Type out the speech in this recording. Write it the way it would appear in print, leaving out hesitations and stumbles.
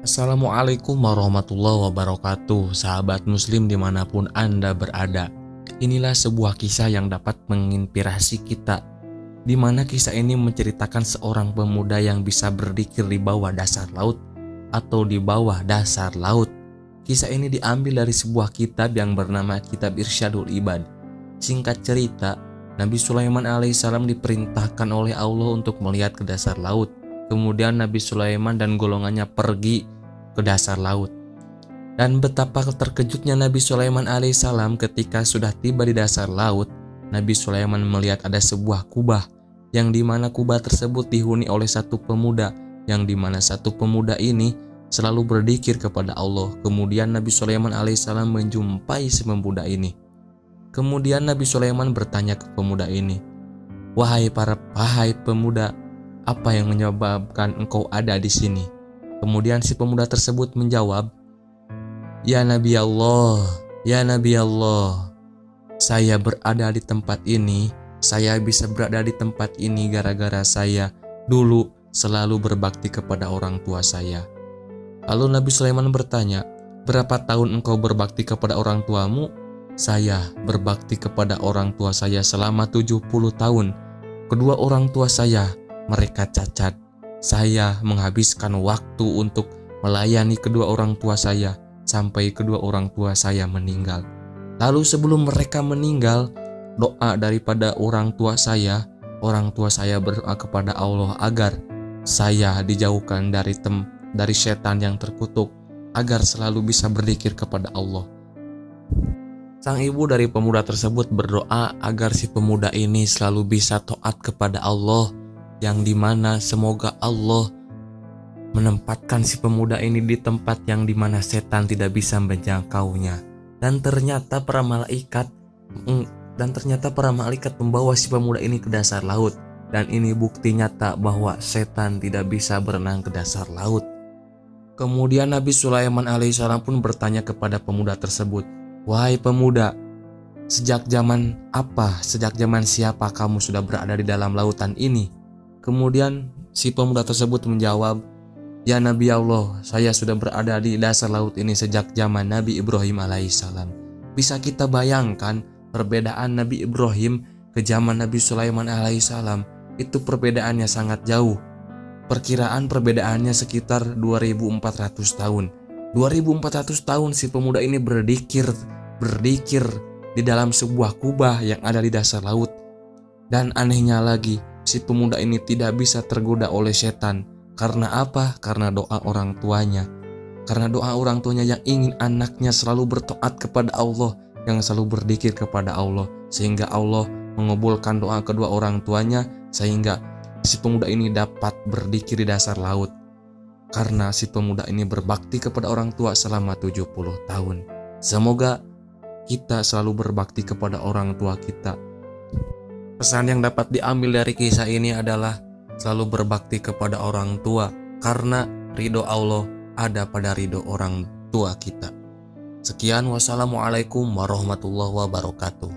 Assalamualaikum warahmatullahi wabarakatuh, sahabat muslim dimanapun Anda berada. Inilah sebuah kisah yang dapat menginspirasi kita, di mana kisah ini menceritakan seorang pemuda yang bisa berzikir di bawah dasar laut atau di bawah dasar laut. Kisah ini diambil dari sebuah kitab yang bernama Kitab Irsyadul Ibad. Singkat cerita, Nabi Sulaiman alaihissalam diperintahkan oleh Allah untuk melihat ke dasar laut. Kemudian Nabi Sulaiman dan golongannya pergi ke dasar laut. Dan betapa terkejutnya Nabi Sulaiman alaihissalam ketika sudah tiba di dasar laut. Nabi Sulaiman melihat ada sebuah kubah, yang dimana kubah tersebut dihuni oleh satu pemuda, yang dimana satu pemuda ini selalu berzikir kepada Allah. Kemudian Nabi Sulaiman alaihissalam menjumpai si pemuda ini. Kemudian Nabi Sulaiman bertanya ke pemuda ini, Wahai pemuda, apa yang menyebabkan engkau ada di sini?" Kemudian si pemuda tersebut menjawab, Ya Nabi Allah, saya berada di tempat ini, saya bisa berada di tempat ini gara-gara saya dulu selalu berbakti kepada orang tua saya." Lalu Nabi Sulaiman bertanya, "Berapa tahun engkau berbakti kepada orang tuamu?" "Saya berbakti kepada orang tua saya selama 70 tahun. Kedua orang tua saya, mereka cacat. Saya menghabiskan waktu untuk melayani kedua orang tua saya sampai kedua orang tua saya meninggal. Lalu sebelum mereka meninggal, doa daripada orang tua saya berdoa kepada Allah agar saya dijauhkan dari setan yang terkutuk, agar selalu bisa berzikir kepada Allah." Sang ibu dari pemuda tersebut berdoa agar si pemuda ini selalu bisa taat kepada Allah, yang dimana semoga Allah menempatkan si pemuda ini di tempat yang dimana setan tidak bisa menjangkaunya. Dan ternyata para malaikat membawa si pemuda ini ke dasar laut. Dan ini bukti nyata bahwa setan tidak bisa berenang ke dasar laut. Kemudian Nabi Sulaiman alaihissalam pun bertanya kepada pemuda tersebut, "Wahai pemuda, sejak zaman siapa kamu sudah berada di dalam lautan ini?" Kemudian si pemuda tersebut menjawab, "Ya Nabi Allah, saya sudah berada di dasar laut ini sejak zaman Nabi Ibrahim alaihissalam." Bisa kita bayangkan perbedaan Nabi Ibrahim ke zaman Nabi Sulaiman alaihissalam, itu perbedaannya sangat jauh. Perkiraan perbedaannya sekitar 2400 tahun. 2400 tahun si pemuda ini berzikir di dalam sebuah kubah yang ada di dasar laut. Dan anehnya lagi, si pemuda ini tidak bisa tergoda oleh setan. Karena apa? Karena doa orang tuanya. Karena doa orang tuanya yang ingin anaknya selalu bertaat kepada Allah, yang selalu berzikir kepada Allah, sehingga Allah mengabulkan doa kedua orang tuanya, sehingga si pemuda ini dapat berzikir di dasar laut. Karena si pemuda ini berbakti kepada orang tua selama 70 tahun. Semoga kita selalu berbakti kepada orang tua kita. Pesan yang dapat diambil dari kisah ini adalah selalu berbakti kepada orang tua, karena ridho Allah ada pada ridho orang tua kita. Sekian, wassalamualaikum warahmatullahi wabarakatuh.